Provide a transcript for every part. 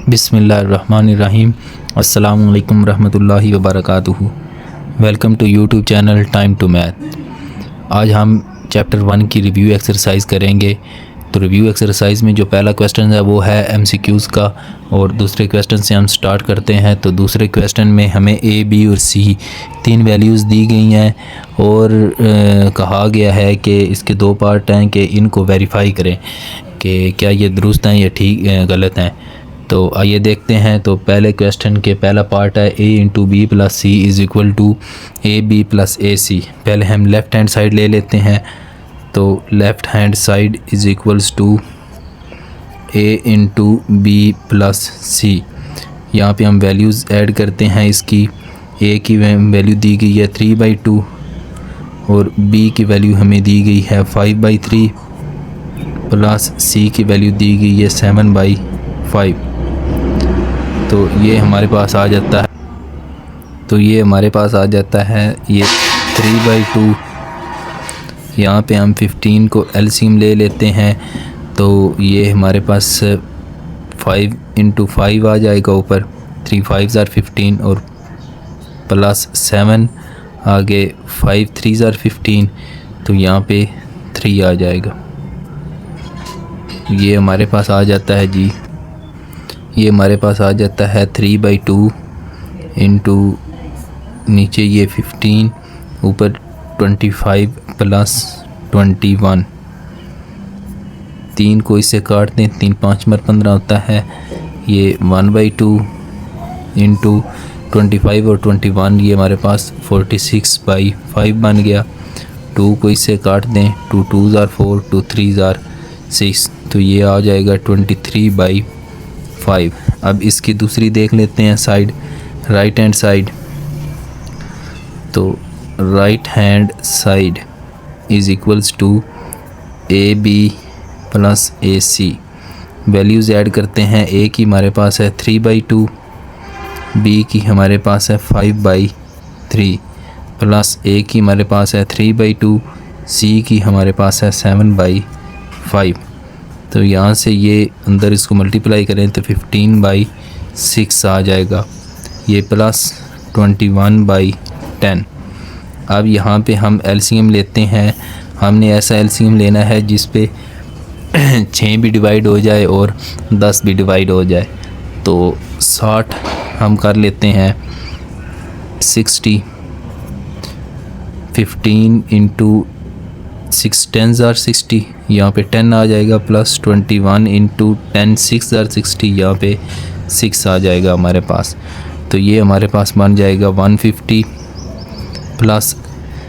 बिस्मिल्लाहिर्रहमानिर्रहीम। अस्सलामु अलैकुम रहमतुल्लाहि व बरकातुहू। Welcome to YouTube channel time to math. आज हम चैप्टर 1 की रिव्यू एक्सरसाइज करेंगे। तो रिव्यू एक्सरसाइज में जो पहला क्वेश्चन है वो है एमसीक्यूज़ का, और दूसरे क्वेश्चन से हम स्टार्ट करते हैं। तो दूसरे क्वेश्चन में हमें ए, बी और सी तीन वैल्यूज़ दी गई हैं और कहा गया है कि इसके दो पार्ट हैं कि इनको वेरीफाई करें कि क्या ये दुरुस्त हैं या ठीक गलत हैं। तो आइए देखते हैं। तो पहले क्वेश्चन के पहला पार्ट है a into b plus c is equal to A B plus A c. पहले हम लेफ़्ट हैंड साइड ले लेते हैं। तो left hand side is equals to a into b plus c. यहाँ पे हम वैल्यूज़ ऐड करते हैं इसकी। a की वैल्यू दी गई है 3/2 और b की वैल्यू हमें दी गई है 5/3 प्लस c की वैल्यू दी गई है 7/5। तो ये हमारे पास आ जाता है ये 3/2। यहाँ पे हम 15 को एलसीएम ले लेते हैं। तो ये हमारे पास 5 इंटू 5 आ जाएगा ऊपर, 3 5 ज़ार 15 और प्लस 7 आगे 5 3 ज़ार 15। तो यहाँ पे 3 आ जाएगा। ये हमारे पास आ जाता है जी, ये हमारे पास आ जाता है 3/2 इंटू नीचे ये 15 ऊपर 25 प्लस 21। 3 को इससे काट दें, 3 5 मर 15 होता है। ये 1/2 इंटू 25 और 21, ये हमारे पास 46/5 बन गया। 2 को इससे काट दें, 2 2 ज़ार 4, 2 3 ज़ार 6। तो ये आ जाएगा 23/5। अब इसकी दूसरी देख लेते हैं साइड, राइट हैंड साइड। तो right hand side is equals to A B plus A C. Values add करते हैं। ए की हमारे पास है 3/2, बी की हमारे पास है 5/3 प्लस ए की हमारे पास है 3/2, सी की हमारे पास है 7/5। तो यहाँ से ये अंदर इसको मल्टीप्लाई करें तो 15/6 आ जाएगा, ये प्लस 21/10। अब यहाँ पे हम एलसीएम लेते हैं। हमने ऐसा एलसीएम लेना है जिस पे 6 भी डिवाइड हो जाए और 10 भी डिवाइड हो जाए। तो 60 हम कर लेते हैं 60। 15 इंटू 6 10 ज़ार 60, यहाँ पे 10 आ जाएगा, प्लस 21 इंटू 10 6 ज़ार 60, यहाँ पे 6 आ जाएगा हमारे पास। तो ये हमारे पास बन जाएगा 150 प्लस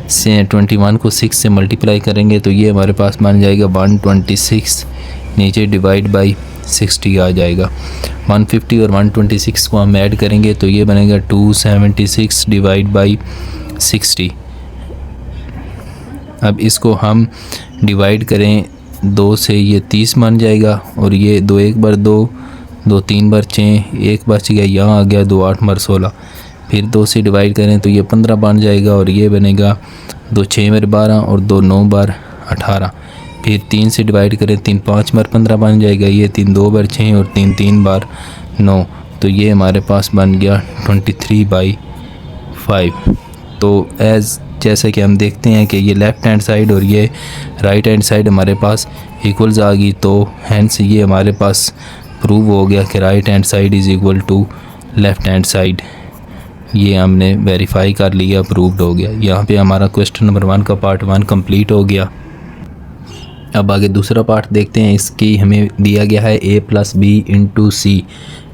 से 21 को 6 से मल्टीप्लाई करेंगे तो ये हमारे पास बन जाएगा 126। नीचे डिवाइड बाई 60 आ जाएगा। 150 और 126 को हम ऐड करेंगे तो ये बनेगा 276 डिवाइड बाई 60। अब इसको हम डिवाइड करें 2 से, ये 30 बन जाएगा। और ये 2 1 बार 2, 2 3 बार 6, 1 बच गया, यहाँ आ गया 2 8 बार 16। फिर 2 से डिवाइड करें तो ये 15 बन जाएगा और ये बनेगा 2 6 बार 12 और 2 9 बार 18। फिर 3 से डिवाइड करें, 3 5 बार 15 बन जाएगा, ये 3 2 बार 6 और 3 3 बार 9। तो ये हमारे पास बन गया 23/5। तो जैसे कि हम देखते हैं कि ये लेफ़्ट हैंड साइड और ये राइट हैंड साइड हमारे पास इक्वल्स आ गई। तो हैंस ये हमारे पास प्रूव हो गया कि right hand side is equal to left hand side. ये हमने वेरीफाई कर लिया, प्रूव्ड हो गया। यहाँ पे हमारा क्वेश्चन नंबर 1 का पार्ट 1 कंप्लीट हो गया। अब आगे दूसरा पार्ट देखते हैं। इसकी हमें दिया गया है a plus B into C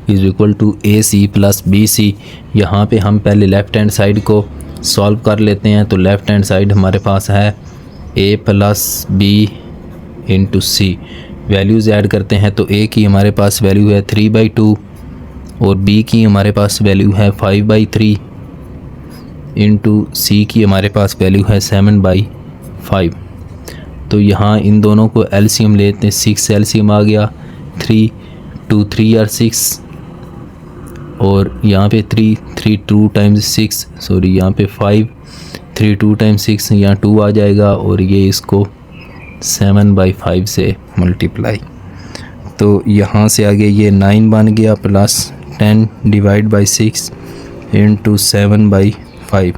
is equal to A C plus B C. यहाँ पर हम पहले लेफ़्ट हैंड साइड को सॉल्व कर लेते हैं। तो लेफ़्ट हैंड साइड हमारे पास है a plus B into C. Values add करते हैं। तो a की हमारे पास वैल्यू है 3/2 और b की हमारे पास वैल्यू है 5/3 इंटू सी की हमारे पास वैल्यू है 7/5। तो यहाँ इन दोनों को एलसीएम लेते हैं। 6 एलसीएम आ गया, 3 2 3 और 6 और यहाँ पे 3 3 2 टाइम्स 6, सॉरी यहाँ पे 5 3 2 टाइम्स 6, यहाँ 2 आ जाएगा और ये इसको 7/5 से मल्टीप्लाई। तो यहाँ से आगे ये 9 बन गया plus 10 divide by 6 into 7 by 5।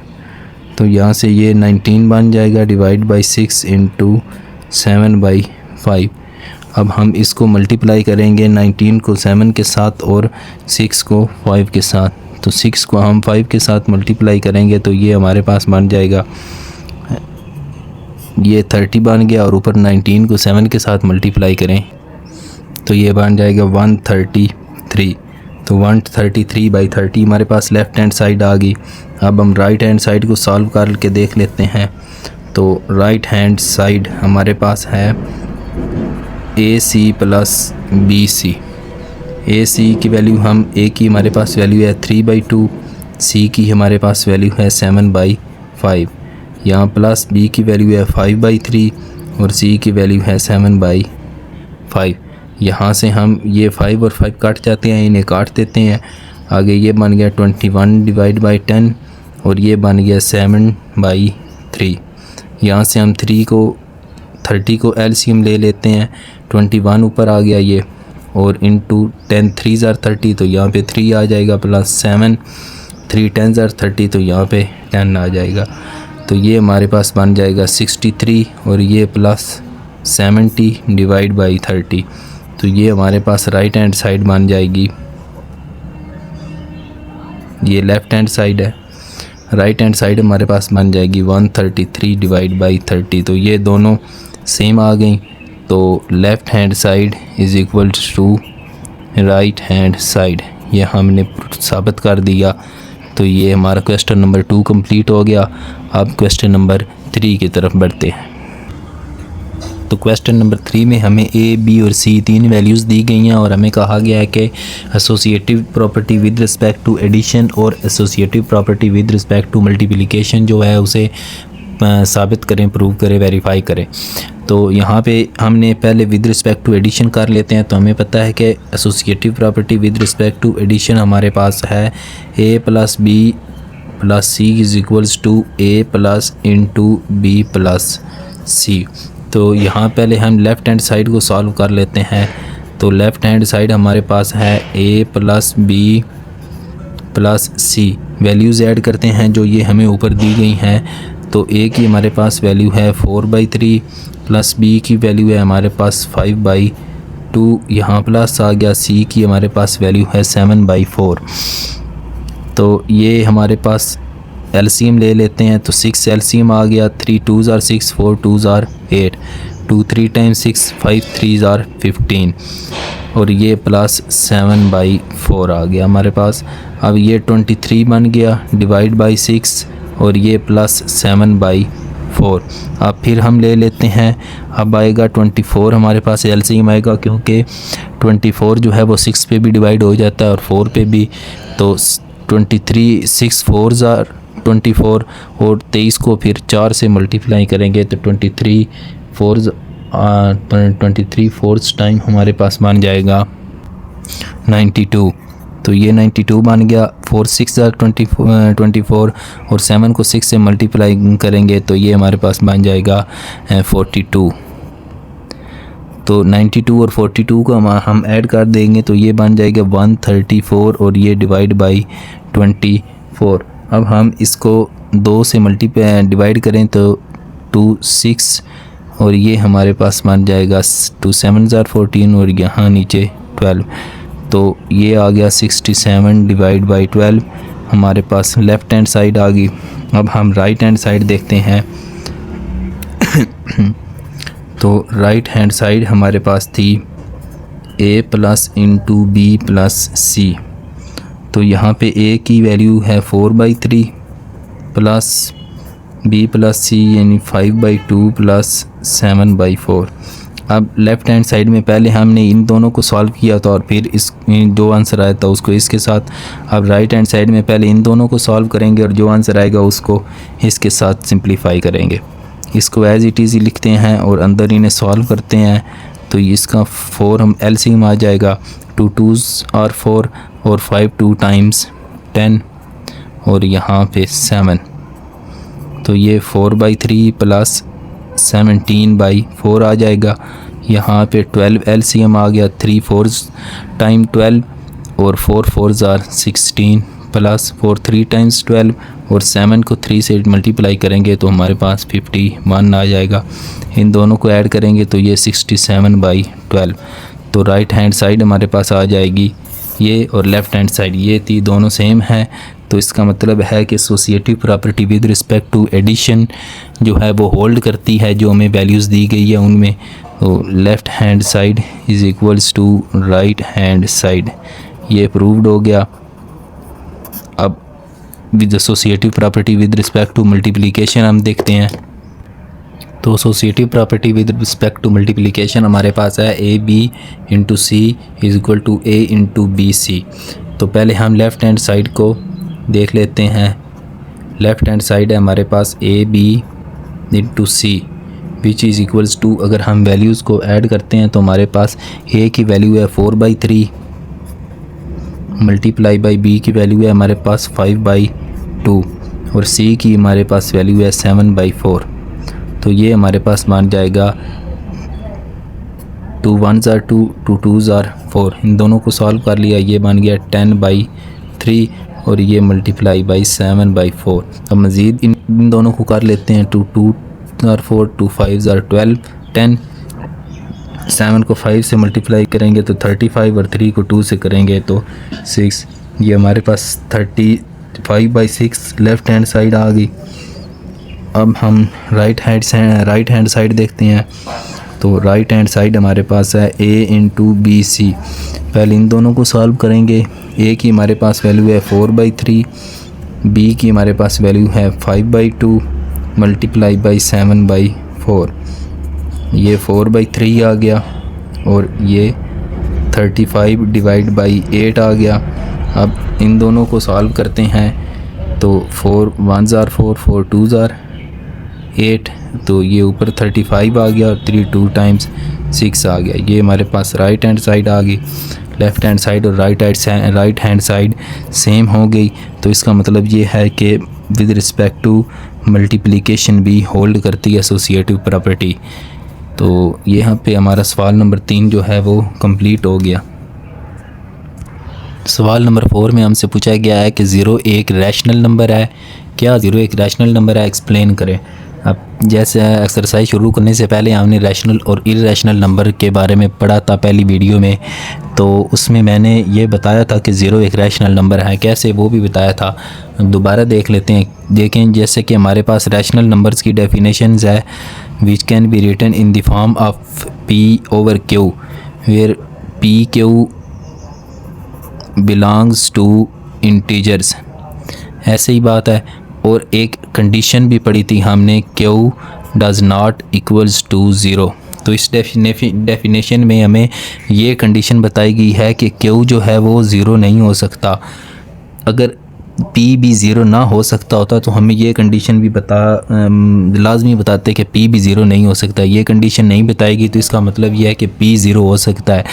तो यहाँ से ये 19 बन जाएगा डिवाइड बाई 6 इंटू 7 बाई 5। अब हम इसको मल्टीप्लाई करेंगे 19 को 7 के साथ और 6 को 5 के साथ। तो 6 को हम 5 के साथ मल्टीप्लाई करेंगे तो ये हमारे पास बन जाएगा, ये 30 बन गया, और ऊपर 19 को 7 के साथ मल्टीप्लाई करें तो ये बन जाएगा 133। तो 133 बाई 30 हमारे पास लेफ़्ट हैंड साइड आ गई। अब हम राइट हैंड साइड को सॉल्व करके देख लेते हैं। तो राइट हैंड साइड हमारे पास है AC प्लस BC। AC की वैल्यू हम, A की हमारे पास वैल्यू है 3/2, C की हमारे पास वैल्यू है 7/5। यहाँ प्लस B की वैल्यू है 5/3 और C की वैल्यू है 7/5। यहाँ से हम ये 5 और 5 काट जाते हैं, इन्हें काट देते हैं। आगे ये बन गया 21 डिवाइड बाई 10 और ये बन गया 7/3। यहाँ से हम 30 को LCM ले लेते हैं। 21 ऊपर आ गया ये, और इंटू 10 3 ज़ार 30, तो यहाँ पे 3 आ जाएगा, प्लस 7 3 10 ज़ार 30, तो यहाँ पे 10 आ जाएगा। तो ये हमारे पास बन जाएगा 63 और ये प्लस 70 डिवाइड बाई 30। तो ये हमारे पास राइट हैंड साइड बन जाएगी। ये लेफ़्ट हैंड साइड है, राइट हैंड साइड हमारे पास बन जाएगी 133 डिवाइड बाई 30। तो ये दोनों सेम आ गई। तो left hand side is equal to right hand side, ये हमने साबित कर दिया। तो ये हमारा क्वेश्चन नंबर 2 कंप्लीट हो गया। अब क्वेश्चन नंबर 3 की तरफ बढ़ते हैं। तो क्वेश्चन नंबर 3 में हमें A, B और C 3 वैल्यूज़ दी गई हैं और हमें कहा गया है कि associative property with respect to addition और associative property with respect to multiplication जो है उसे साबित करें, प्रूव करें, वेरीफाई करें। तो यहाँ पे हमने पहले विद रिस्पेक्ट टू एडिशन कर लेते हैं। तो हमें पता है कि associative property with respect to addition हमारे पास है A plus B plus C is equals to A plus into B plus C। तो यहाँ पहले हम लेफ़्ट हैंड साइड को सॉल्व कर लेते हैं। तो लेफ़्ट हैंड साइड हमारे पास है A plus B plus C, values add करते हैं जो ये हमें ऊपर दी गई हैं। तो A की हमारे पास वैल्यू है 4/3 प्लस B की वैल्यू है हमारे पास 5/2, यहाँ प्लस आ गया। C की हमारे पास वैल्यू है 7/4। तो ये हमारे पास LCM ले लेते हैं। तो 6 LCM आ गया, 3 2 ज़ार 6 4 2 ज़ार 8, 2 3 टाइम्स 6 5 3 ज़ार 15 और ये प्लस 7/4 आ गया हमारे पास। अब ये 23 बन गया डिवाइड बाई 6 और ये प्लस 7/4। अब फिर हम ले लेते हैं, अब आएगा 24 हमारे पास LCM आएगा, क्योंकि 24 जो है वो 6 पे भी डिवाइड हो जाता है और 4 पे भी। तो 23 6 4 ज़ार 24 और 23 को फिर 4 से मल्टीप्लाई करेंगे तो 23 4 टाइम हमारे पास बन जाएगा 92। तो ये 92 बन गया। 4 6 24 और 7 को 6 से मल्टीप्लाई करेंगे तो ये हमारे पास बन जाएगा 42। तो 92 और 42 को हम ऐड कर देंगे तो ये बन जाएगा 134 और ये डिवाइड बाई 24। अब हम इसको 2 से डिवाइड करें तो 2 6 और ये हमारे पास बन जाएगा 2 7 ज़ार 14 और यहाँ नीचे 12। तो ये आ गया 67 डिवाइड बाई 12, हमारे पास लेफ़्ट हैंड साइड आ गई। अब हम राइट हैंड साइड देखते हैं। तो राइट हैंड साइड हमारे पास थी A plus into B plus C। तो यहाँ पे A की वैल्यू है 4/3 प्लस B प्लस C यानी 5/2 प्लस 7/4। अब लेफ़्ट हैंड साइड में पहले हमने इन दोनों को सॉल्व किया था और फिर इस जो आंसर आया था उसको इसके साथ। अब राइट हैंड साइड में पहले इन दोनों को सॉल्व करेंगे और जो आंसर आएगा उसको इसके साथ सिंप्लीफाई करेंगे। इसको एज इट इज़ लिखते हैं और अंदर इन्हें सॉल्व करते हैं। तो इसका 4 हम LCM आ जाएगा, 2 2s और 4 और 5 2 टाइम्स 10 और यहाँ पे 7। तो ये 4/3 प्लस 17/4 आ जाएगा। यहाँ पे 12 LCM आ गया, 3 4s टाइम 12 और 4 4s आर 16 प्लस 4 3 टाइम्स 12 और 7 को 3 से मल्टीप्लाई करेंगे तो हमारे पास 51 आ जाएगा। इन दोनों को ऐड करेंगे तो ये 67/12। तो राइट हैंड साइड हमारे पास आ जाएगी ये, और लेफ़्ट हैंड साइड ये थी, दोनों सेम है। तो इसका मतलब है कि associative property with respect to addition जो है वो होल्ड करती है जो हमें वैल्यूज़ दी गई है उनमें। तो left hand side is equals to right hand side, ये प्रूव्ड हो गया। अब with associative property with respect to multiplication हम देखते हैं। तो associative property with respect to multiplication हमारे पास है AB into C is equal to A into BC। तो पहले हम लेफ़्ट हैंड साइड को देख लेते हैं। लेफ़्ट हैंड साइड है हमारे पास AB into C which is equals to, अगर हम वैल्यूज़ को ऐड करते हैं तो हमारे पास A की वैल्यू है 4/3 मल्टीप्लाई बाई B की वैल्यू है हमारे पास 5/2 और C की हमारे पास वैल्यू है 7/4। तो ये हमारे पास मान जाएगा 2 1s are 2 2 2s are 4। इन दोनों को सॉल्व कर लिया, ये बन गया 10/3 और ये मल्टीप्लाई बाई 7/4। अब मज़ीद इन दोनों को कर लेते हैं। 2 2s are 4 2 5s are 12 10, 7 को 5 से मल्टीप्लाई करेंगे तो 35 और 3 को 2 से करेंगे तो 6। ये हमारे पास 35/6 लेफ़्ट हैंड साइड आ गई। अब हम राइट हैंड साइड देखते हैं। तो राइट हैंड साइड हमारे पास है A इंटू BC। पहले इन दोनों को सॉल्व करेंगे। A की हमारे पास वैल्यू है 4/3, B की हमारे पास वैल्यू है 5/2 मल्टीप्लाई बाई 7/4। ये 4/3 आ गया और ये 35 डिवाइड बाई 8 आ गया। अब इन दोनों को सॉल्व करते हैं तो 4 1s are 4 4 2s are 8, तो ये ऊपर 35 आ गया और 3 2 टाइम्स 6 आ गया। ये हमारे पास राइट हैंड साइड आ गई। लेफ़्ट हैंड साइड और राइट हैंड साइड सेम हो गई। तो इसका मतलब ये है कि विद रिस्पेक्ट टू मल्टीप्लिकेशन भी होल्ड करती है एसोसिएटिव प्रॉपर्टी। तो यहाँ पे हमारा सवाल नंबर 3 जो है वो कंप्लीट हो गया। सवाल नंबर 4 में हमसे पूछा गया है कि 0 एक रैशनल नंबर है। क्या 0 एक रैशनल नंबर है, एक्सप्लेन करें। अब जैसे एक्सरसाइज शुरू करने से पहले हमने रैशनल और इरेशनल नंबर के बारे में पढ़ा था पहली वीडियो में। तो उसमें मैंने ये बताया था कि 0 एक रैशनल नंबर है, कैसे वो भी बताया था। दोबारा देख लेते हैं। देखें जैसे कि हमारे पास रैशनल नंबर्स की डेफिनेशंस है which can be written in the form of P/Q where PQ belongs to integers. ऐसे ही बात है। और एक कंडीशन भी पढ़ी थी हमने, Q does not equals to 0। तो इस डेफिनेशन में हमें ये कंडीशन बताई गई है कि Q जो है वो 0 नहीं हो सकता। अगर P भी 0 ना हो सकता होता तो हमें ये कंडीशन भी लाजमी बताते कि P भी 0 नहीं हो सकता। ये कंडीशन नहीं बताएगी तो इसका मतलब ये है कि P 0 हो सकता है।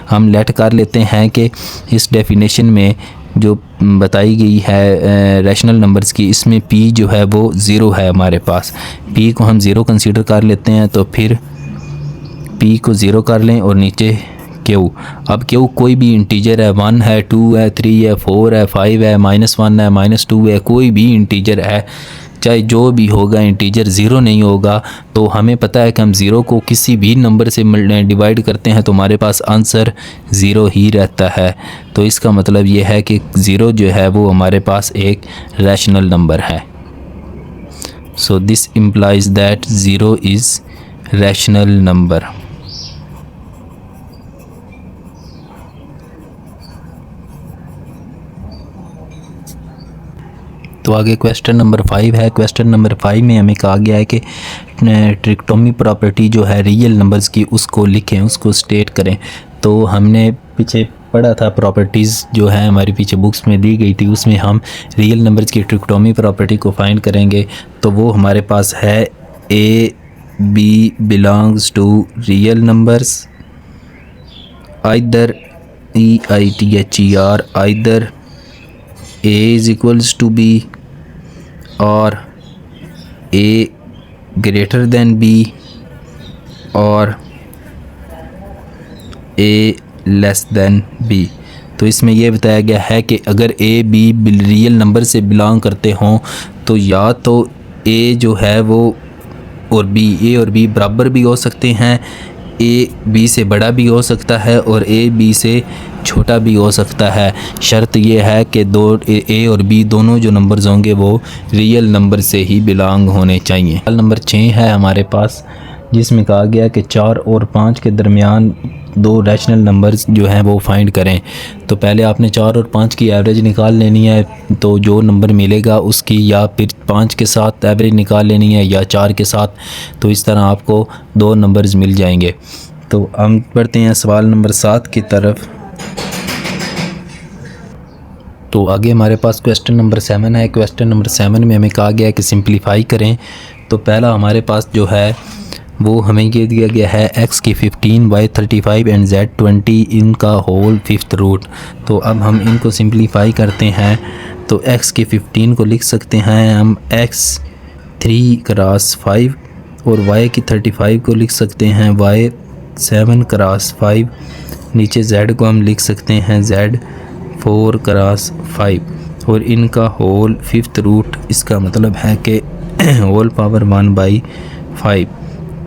हम लेट कर लेते हैं कि इस डेफिनेशन में जो बताई गई है रैशनल नंबर्स की, इसमें P जो है वो 0 है हमारे पास। P को हम 0 कंसीडर कर लेते हैं तो फिर P को 0 कर लें और नीचे Q। अब Q कोई भी इंटीजर है, 1 है 2 है 3 है 4 है 5 है -1 है -2 है, कोई भी इंटीजर है, चाहे जो भी होगा इंटीजर 0 नहीं होगा। तो हमें पता है कि हम 0 को किसी भी नंबर से डिवाइड करते हैं तो हमारे पास आंसर 0 ही रहता है। तो इसका मतलब ये है कि 0 जो है वो हमारे पास एक रैशनल नंबर है। So this implies that 0 is rational number. तो आगे क्वेश्चन नंबर 5 है। क्वेश्चन नंबर 5 में हमें कहा गया है कि ट्रिकोटोमी प्रॉपर्टी जो है रियल नंबर्स की उसको लिखें, उसको स्टेट करें। तो हमने पीछे पढ़ा था प्रॉपर्टीज़ जो है हमारी पीछे बुक्स में दी गई थी, उसमें हम रियल नंबर्स की ट्रिकोटोमी प्रॉपर्टी को फाइंड करेंगे। तो वो हमारे पास है A/B belongs to real numbers either EITHER either A is equals to B or A greater than B or A less than B. तो इसमें यह बताया गया है कि अगर ए बी रियल नंबर से बिलोंग करते हों तो या तो ए जो है वो और बी, ए और बी बराबर भी हो सकते हैं, ए बी से बड़ा भी हो सकता है और ए बी से छोटा भी हो सकता है। शर्त यह है कि दो ए और बी दोनों जो नंबर्स होंगे वो रियल नंबर से ही बिलोंग होने चाहिए। सवाल नंबर 6 है हमारे पास, जिसमें कहा गया कि 4 और 5 के दरमियान दो रैशनल नंबर्स जो हैं वो फाइंड करें। तो पहले आपने 4 और 5 की एवरेज निकाल लेनी है, तो जो नंबर मिलेगा उसकी या फिर 5 के साथ एवरेज निकाल लेनी है या 4 के साथ, तो इस तरह आपको दो नंबर्स मिल जाएंगे। तो हम पढ़ते हैं सवाल नंबर 7 की तरफ। तो आगे हमारे पास क्वेश्चन नंबर 7 है। क्वेश्चन नंबर 7 में हमें कहा गया है कि सिंप्लीफाई करें। तो पहला हमारे पास जो है वो हमें ये दिया गया है x की 15, y 35 एंड z 20 इनका होल 5th रूट। तो अब हम इनको सिंप्लीफाई करते हैं। तो x की 15 को लिख सकते हैं हम x 3 क्रॉस 5 और y की 35 को लिख सकते हैं y 7 क्रॉस 5। नीचे z को हम लिख सकते हैं z 4 क्रॉस 5 और इनका होल 5th रूट। इसका मतलब है कि होल पावर 1/5।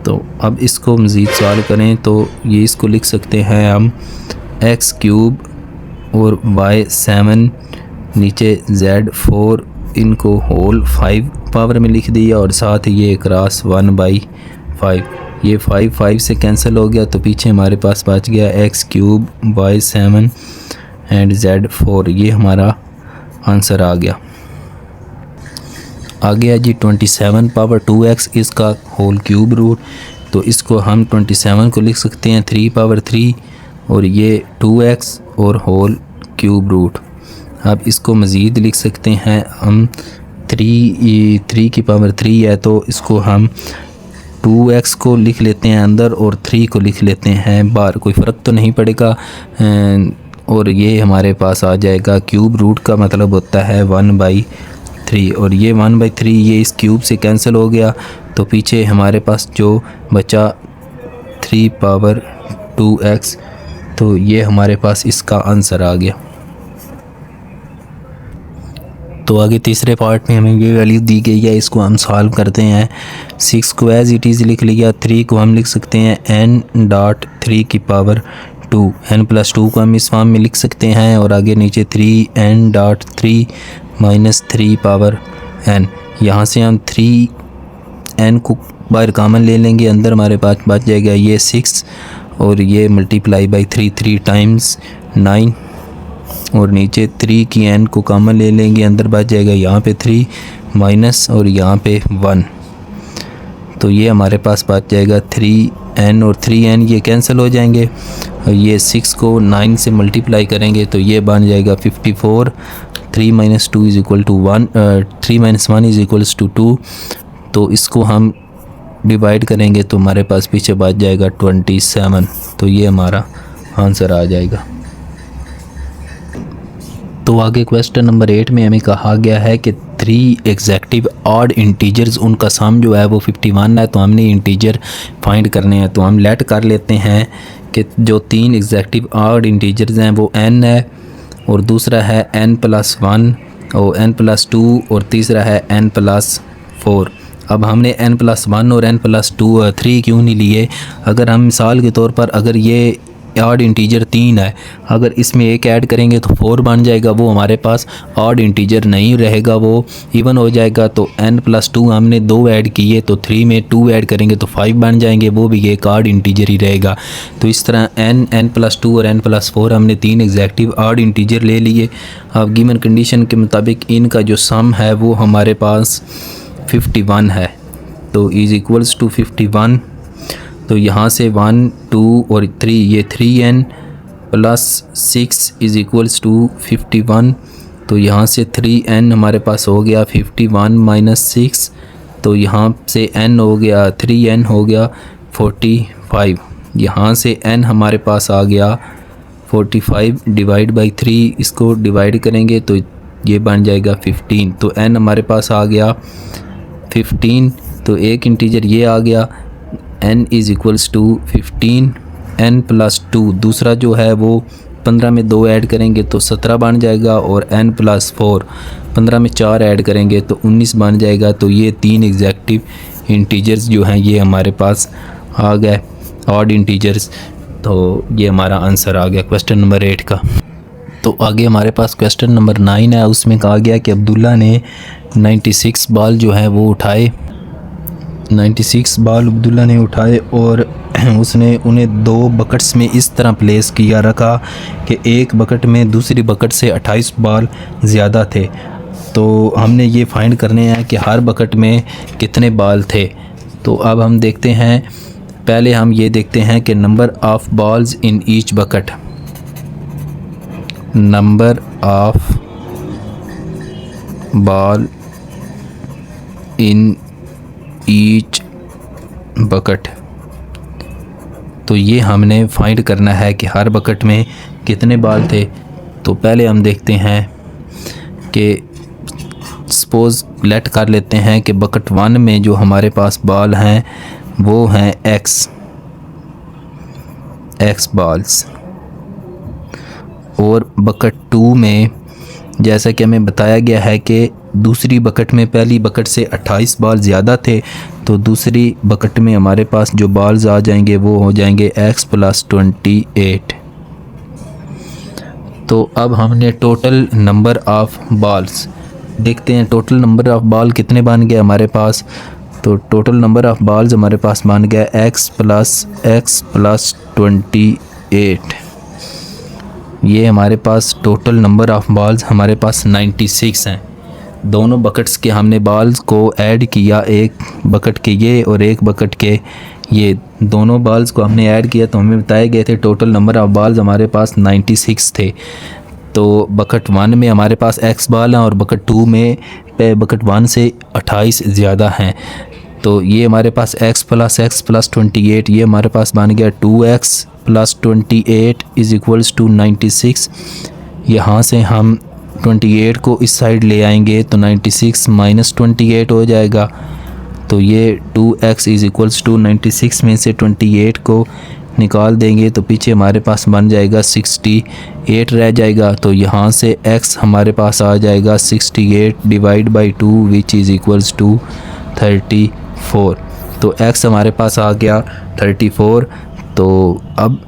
तो अब इसको मज़ीद सॉल्व करें तो ये इसको लिख सकते हैं हम x क्यूब और y 7 नीचे z 4 इनको होल 5 पावर में लिख दिया और साथ ये क्रॉस 1/5। ये 5 से कैंसिल हो गया तो पीछे हमारे पास बच गया x cube y 7 and z 4। ये हमारा आंसर आ गया। आ गया जी 27 पावर 2x इसका होल क्यूब रूट। तो इसको हम 27 को लिख सकते हैं 3 पावर 3 और ये 2x और होल क्यूब रूट। अब इसको मज़ीद लिख सकते हैं हम 3 की पावर 3 है तो इसको हम 2x को लिख लेते हैं अंदर और 3 को लिख लेते हैं बाहर, कोई फ़र्क तो नहीं पड़ेगा। और ये हमारे पास आ जाएगा क्यूब रूट का मतलब होता है 1/3 और ये 1/3 ये इस क्यूब से कैंसिल हो गया तो पीछे हमारे पास जो बचा 3 पावर 2x। तो ये हमारे पास इसका आंसर आ गया। तो आगे तीसरे पार्ट में हमें ये वैल्यू दी गई है, इसको हम सॉल्व करते हैं। 6 को एज इट इज़ लिख लिया, 3 को हम लिख सकते हैं n.3 की पावर 2, n+2 को हम इस फॉर्म में लिख सकते हैं और आगे नीचे 3n.3 माइनस 3 पावर n। यहाँ से हम 3n को बाहर कॉमन ले लेंगे, अंदर हमारे पास बच जाएगा ये 6 और ये मल्टीप्लाई बाई 3 टाइम्स 9 और नीचे 3 की n को कॉमन ले लेंगे, अंदर बच जाएगा यहाँ पे 3 माइनस और यहाँ पे 1। तो ये हमारे पास बच जाएगा 3n और 3n ये कैंसिल हो जाएंगे और ये 6 को 9 से मल्टीप्लाई करेंगे तो ये बन जाएगा 54। 3 minus 2 is equal to 1, 3 minus 1 is equals to 2। तो इसको हम डिवाइड करेंगे तो हमारे पास पीछे बच जाएगा 27। तो ये हमारा आंसर आ जाएगा। तो आगे क्वेश्चन नंबर 8 में हमें कहा गया है कि 3 एग्जैक्टिव ऑड इंटीजर्स उनका सम जो है वो 51 है। तो हमने इंटीजर फाइंड करने हैं। तो हम लेट कर लेते हैं कि जो 3 एग्जैक्टिव ऑड इंटीजर्स हैं वो n है और दूसरा है n+1 और n+2 और तीसरा है n+4। अब हमने n+1 और n+2 3 क्यों नहीं लिए? अगर हम मिसाल के तौर पर अगर ये ऑड इंटीजर 3 है, अगर इसमें एक ऐड करेंगे तो 4 बन जाएगा, वो हमारे पास ऑड इंटीजर नहीं रहेगा, वो इवन हो जाएगा। तो n+2 हमने 2 ऐड किए तो 3 में 2 ऐड करेंगे तो 5 बन जाएंगे, वो भी एक ऑड इंटीजर ही रहेगा। तो इस तरह n+2 और n+4 हमने 3 एग्जैक्टिव ऑड इंटीजर ले लिए। अब गिवन कंडीशन के मुताबिक इनका जो सम है वो हमारे पास 51 है। तो इज़ इक्वल्स टू 51। तो यहाँ से 1 2 और 3 ये 3n plus 6 is equals to 51। तो यहाँ से 3n हमारे पास हो गया 51 माइनस 6। तो यहाँ से n हो गया 3n हो गया 45। यहाँ से n हमारे पास आ गया 45 डिवाइड बाई 3, इसको डिवाइड करेंगे तो ये बन जाएगा 15। तो n हमारे पास आ गया 15। तो एक इंटीजर ये आ गया n is equals to 15 n+2, दूसरा जो है वो 15 में 2 ऐड करेंगे तो 17 बन जाएगा, और n+4, 15 में 4 ऐड करेंगे तो 19 बन जाएगा। तो ये 3 एग्जैक्टिव इंटीजर्स जो हैं ये हमारे पास आ गए, ऑड इंटीजर्स। तो ये हमारा आंसर आ गया क्वेश्चन नंबर 8 का। तो आगे हमारे पास क्वेश्चन नंबर 9 है। उसमें कहा गया कि अब्दुल्ला ने 96 बॉल जो है वो उठाए, 96 बॉल अब्दुल्ला ने उठाए और उसने उन्हें 2 बकेट्स में इस तरह प्लेस किया रखा कि एक बकेट में दूसरी बकेट से 28 बॉल ज़्यादा थे। तो हमने ये फाइंड करने हैं कि हर बकेट में कितने बॉल थे। तो अब हम देखते हैं, पहले हम ये देखते हैं कि number of balls in each bucket, number of ball in each bucket. तो ये हमने फाइंड करना है कि हर बकेट में कितने बॉल थे। तो पहले हम देखते हैं कि सपोज़ लेट कर लेते हैं कि बकेट 1 में जो हमारे पास बॉल हैं वो हैं x बॉल्स, और बकेट 2 में जैसा कि हमें बताया गया है कि दूसरी बकेट में पहली बकेट से 28 बॉल ज़्यादा थे, तो दूसरी बकेट में हमारे पास जो बॉल्स आ जाएंगे वो हो जाएंगे x+28। तो अब हमने टोटल नंबर ऑफ़ बॉल्स देखते हैं, टोटल नंबर ऑफ़ बॉल कितने बन गए हमारे पास। तो टोटल नंबर ऑफ़ बॉल्स हमारे पास बन गया x+28। ये हमारे पास टोटल नंबर ऑफ़ बॉल्स हमारे पास 96 हैं। दोनों बकेट्स के हमने बॉल्स को ऐड किया, एक बकेट के ये और एक बकेट के ये, दोनों बॉल्स को हमने ऐड किया तो हमें बताए गए थे टोटल नंबर ऑफ़ बॉल्स हमारे पास 96 थे। तो बकेट 1 में हमारे पास x बॉल हैं और बकेट 2 में बकेट 1 से 28 ज़्यादा हैं। तो ये हमारे पास x+x+28, ये हमारे पास बन गया 2x+28 = 96। यहाँ से हम 28 को इस साइड ले आएंगे तो 96 - 28 हो जाएगा। तो ये 2x = 96 में से 28 को निकाल देंगे तो पीछे हमारे पास बन जाएगा 68 रह जाएगा। तो यहाँ से x हमारे पास आ जाएगा 68 / 2 विच इज़ इक्वल्स टू 34। तो x हमारे पास आ गया 34। तो अब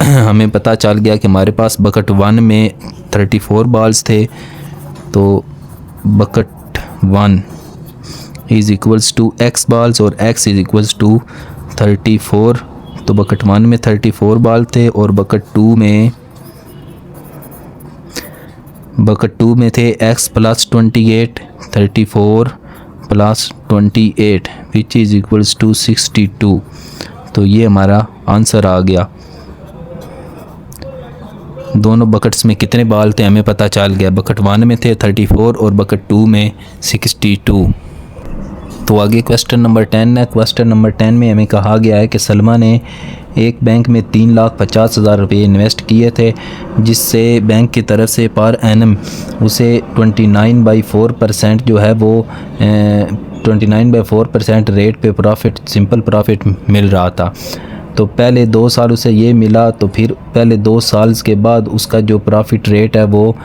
हमें पता चल गया कि हमारे पास बकेट 1 में 34 बॉल्स थे। तो बकेट 1 = x बॉल्स और x = 34। तो बकेट 1 में 34 बॉल थे और बकेट 2 में थे x+28, 34 + 28 which is equals to 62। तो ये हमारा आंसर आ गया। दोनों बकेट्स में कितने बॉल थे हमें पता चल गया, बकेट 1 में थे 34 और बकेट 2 में 62। तो आगे क्वेश्चन नंबर 10 है। क्वेश्चन नंबर 10 में हमें कहा गया है कि सलमा ने एक बैंक में 3,50,000 रुपये इन्वेस्ट किए थे, जिससे बैंक की तरफ से पर एनम उसे 29/4% जो है वो 29/4% रेट पे प्रॉफिट, सिंपल प्रॉफिट मिल रहा था। तो पहले 2 साल उसे ये मिला, तो फिर पहले 2 साल के बाद उसका जो प्रॉफिट रेट है वो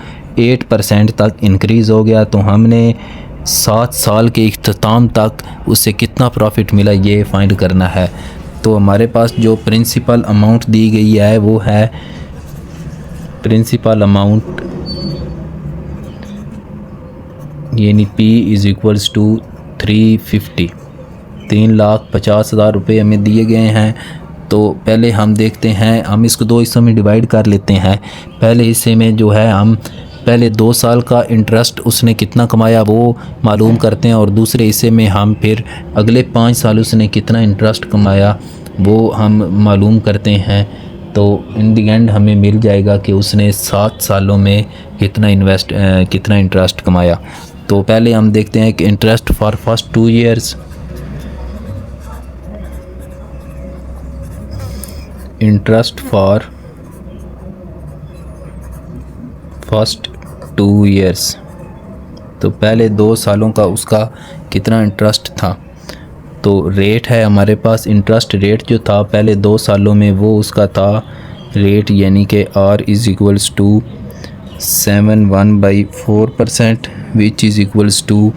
8% तक इंक्रीज़ हो गया। तो हमने 7 साल के इख्तिताम तक उसे कितना प्रॉफिट मिला ये फाइंड करना है। तो हमारे पास जो प्रिंसिपल अमाउंट दी गई है वो है प्रिंसिपल अमाउंट यानी P = 350, 3,50,000 रुपये हमें दिए गए हैं। तो पहले हम देखते हैं, हम इसको 2 हिस्सों में डिवाइड कर लेते हैं। पहले हिस्से में जो है हम पहले 2 साल का इंटरेस्ट उसने कितना कमाया वो मालूम करते हैं, और दूसरे हिस्से में हम फिर अगले 5 साल उसने कितना इंटरेस्ट कमाया वो हम मालूम करते हैं। तो इन दी एंड हमें मिल जाएगा कि उसने 7 सालों में कितना इंटरेस्ट कमाया। तो पहले हम देखते हैं कि interest for first 2 years, interest for first 2 years. तो पहले 2 सालों का उसका कितना इंटरेस्ट था। तो रेट है हमारे पास, इंटरेस्ट रेट जो था पहले 2 सालों में वो उसका था रेट, यानी कि R is equals to 71/4% which is equals to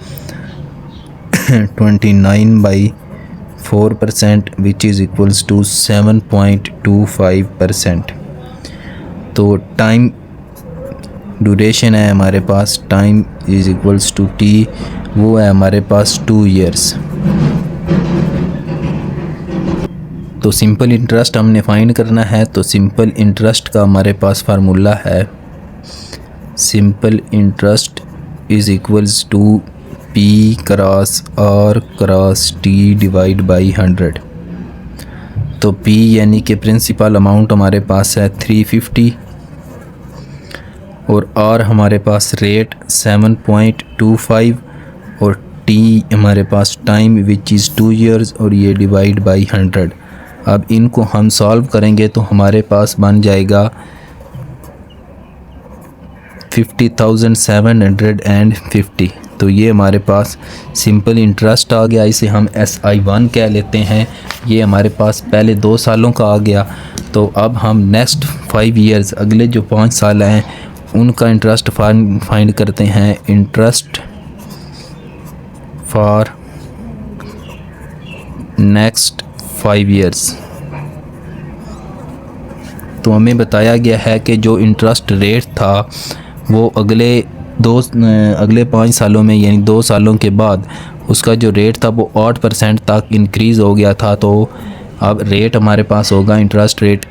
29/4% which is equals to 7.25%। तो टाइम ड्यूरेशन है हमारे पास, time is equals to T, वो है हमारे पास 2 ईयर्स। तो सिंपल इंटरेस्ट हमने फाइंड करना है, तो सिंपल इंटरेस्ट का हमारे पास फार्मूला है, simple interest is equals to P cross R cross T divide by 100। तो P यानी कि प्रिंसिपल अमाउंट हमारे पास है 350 और R हमारे पास रेट 7.25 और T हमारे पास टाइम विच इज़ 2 ईयर्स और ये डिवाइड बाई 100। अब इनको हम सॉल्व करेंगे तो हमारे पास बन जाएगा 50,750। तो ये हमारे पास सिंपल इंटरेस्ट आ गया, इसे हम SI1 कह लेते हैं। ये हमारे पास पहले 2 सालों का आ गया। तो अब हम नेक्स्ट 5 ईयर्स, अगले जो 5 साल हैं उनका इंटरेस्ट फाइंड करते हैं। Interest for next 5 years. तो हमें बताया गया है कि जो इंटरेस्ट रेट था वो अगले 5 सालों में, यानी 2 सालों के बाद उसका जो रेट था वो 8% तक इंक्रीज़ हो गया था। तो अब रेट हमारे पास होगा इंटरेस्ट रेट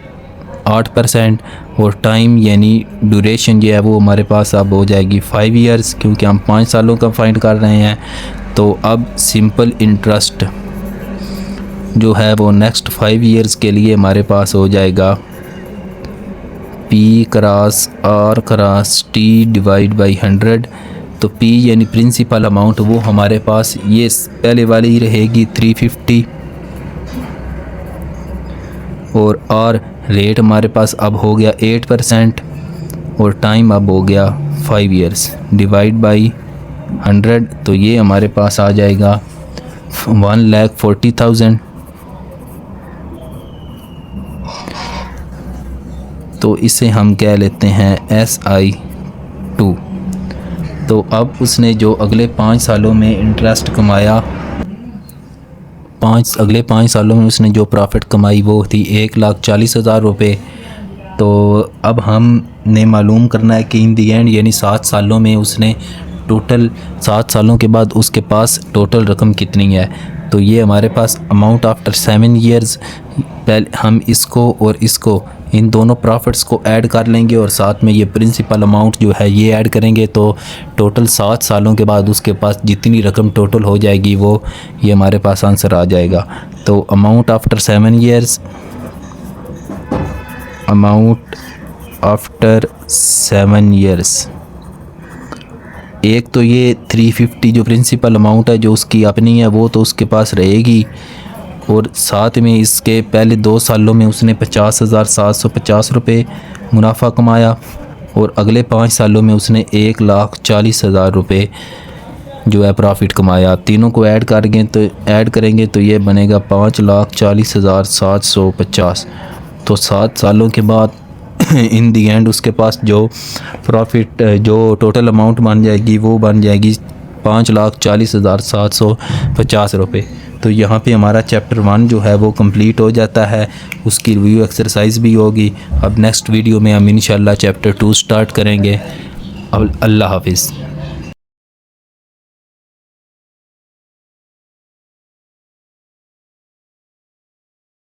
8% और टाइम यानी ड्यूरेशन जो है वो हमारे पास अब हो जाएगी 5 ईयर्स, क्योंकि हम 5 सालों का फाइंड कर रहे हैं। तो अब सिंपल इंटरेस्ट जो है वो नेक्स्ट 5 ईयर्स के लिए हमारे पास हो जाएगा P cross R cross T divide by 100। तो P यानी प्रिंसिपल अमाउंट वो हमारे पास ये पहले वाली ही रहेगी 350 और R रेट हमारे पास अब हो गया 8% और टाइम अब हो गया 5 ईयर्स डिवाइड बाई 100। तो ये हमारे पास आ जाएगा 1,40,000। तो इसे हम कह लेते हैं SI2। तो अब उसने जो अगले 5 सालों में इंटरेस्ट कमाया, अगले 5 सालों में उसने जो प्रॉफिट कमाई वो थी 1,40,000 रुपये। तो अब हमने मालूम करना है कि इन दी एंड यानी 7 सालों में उसने टोटल 7 सालों के बाद उसके पास टोटल रकम कितनी है। तो ये हमारे पास अमाउंट आफ्टर 7 ईयर्स, पहले हम इसको और इसको इन दोनों प्रॉफिट्स को ऐड कर लेंगे और साथ में ये प्रिंसिपल अमाउंट जो है ये ऐड करेंगे। तो टोटल 7 सालों के बाद उसके पास जितनी रकम टोटल हो जाएगी वो ये हमारे पास आंसर आ जाएगा। तो amount after 7 years, amount after 7 years, एक तो ये 350 जो प्रिंसिपल अमाउंट है जो उसकी अपनी है वो तो उसके पास रहेगी, और साथ में इसके पहले 2 सालों में उसने 50,750 रुपये मुनाफा कमाया और अगले 5 सालों में उसने 1,40,000 रुपये जो है प्रॉफिट कमाया। तीनों को ऐड करेंगे तो ये बनेगा 5,40,750। तो 7 सालों के बाद इन दी एंड उसके पास जो प्रॉफिट जो टोटल अमाउंट बन जाएगी वो बन जाएगी 5,40,750 रुपये। तो यहाँ पे हमारा चैप्टर 1 जो है वो कंप्लीट हो जाता है, उसकी रिव्यू एक्सरसाइज भी होगी। अब नेक्स्ट वीडियो में हम इंशाल्लाह चैप्टर 2 स्टार्ट करेंगे। अब अल्लाह हाफिज़।